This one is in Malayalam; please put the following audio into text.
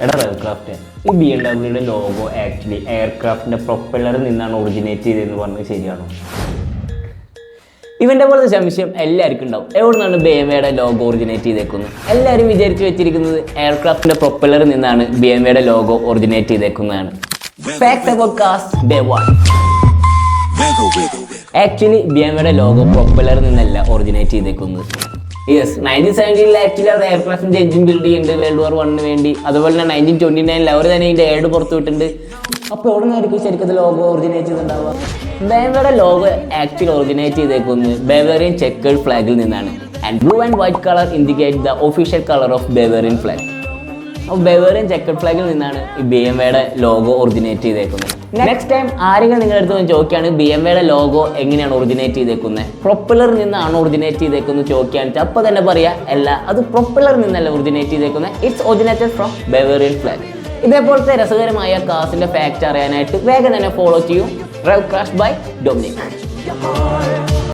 എടാ എയർക്രാഫ്റ്റ് ഈ BMW ലോഗോ ആക്ച്വലി എയർക്രാഫ്റ്റിന്റെ പ്രൊപ്പല്ലറിൽ നിന്നാണ് ഒറിജിനേറ്റ് ചെയ്തതെന്ന് പറഞ്ഞത് ശരിയാണോ? ഇവന്റെ പോലത്തെ സംശയം എല്ലാവർക്കും ഉണ്ടാവും. എവിടെ നിന്നാണ് BMW ലോഗോ ഒറിജിനേറ്റ് ചെയ്തേക്കുന്നത്? എല്ലാവരും വിചാരിച്ചു വെച്ചിരിക്കുന്നത് എയർക്രാഫ്റ്റിന്റെ പ്രൊപ്പല്ലറിൽ നിന്നാണ് BMW ലോഗോ ഒറിജിനേറ്റ് ചെയ്തേക്കുന്നതാണ്. Fact about cars day 1. Actually BMW logo പ്രൊപ്പല്ലറിൽ നിന്നല്ല ഒറിജിനേറ്റ് ചെയ്തേക്കുന്നത്. യെസ്, 1970 ആക്ച്വലി അവർ എയർക്രാഫ്റ്റിന്റെ എഞ്ചിൻ ബിൽഡ് ചെയ്യുന്നുണ്ട് World War I വേണ്ടി. അതുപോലെ തന്നെ 1929 അവർ തന്നെ ഇതിന്റെ ഏഡ് പുറത്തു വിട്ടിട്ടുണ്ട്. അപ്പോൾ എവിടെ നിന്നായിരിക്കും ശരിക്കും ലോഗോ ഒറിജിനേറ്റ് ചെയ്തിട്ടുണ്ടാവുക? BMW ലോഗോ ആക്ച്വലി ഒറിജിനേറ്റ് ചെയ്തേക്കുന്നത് ബവേറിയൻ ചെക്കേർഡ് ഫ്ലാഗിൽ നിന്നാണ്. And blue and white colour indicate the official colour of Bavarian flag. അപ്പോൾ ബവേറിയൻ ചെക്കേർഡ് ഫ്ലാഗിൽ നിന്നാണ് ഈ BMW ലോഗോ ഒറിജിനേറ്റ് ചെയ്തേക്കുന്നത്. നെക്സ്റ്റ് ടൈം ആരെങ്കിലും നിങ്ങളുടെ അടുത്ത് വന്ന് ചോദിക്കുകയാണ് BMW ലോഗോ എങ്ങനെയാണ് ഒറിജിനേറ്റ് ചെയ്തേക്കുന്നത്, പ്രൊപ്പല്ലറിൽ നിന്നാണ് ഒറിജിനേറ്റ് ചെയ്തേക്കുന്നത് ചോദിക്കുകയാണെന്ന് വെച്ചാൽ അപ്പോൾ തന്നെ പറയാം, അല്ല അത് പ്രൊപ്പല്ലറിൽ നിന്നല്ല ഒറിജിനേറ്റ് ചെയ്തേക്കുന്നത്, it's originated from Bavarian flag. ഇതേപോലത്തെ രസകരമായ കാസിന്റെ ഫാക്ട് അറിയാനായിട്ട് വേഗം തന്നെ ഫോളോ ചെയ്യൂ റെവ് ക്രാഷ് ബൈ ഡൊമിനിക്.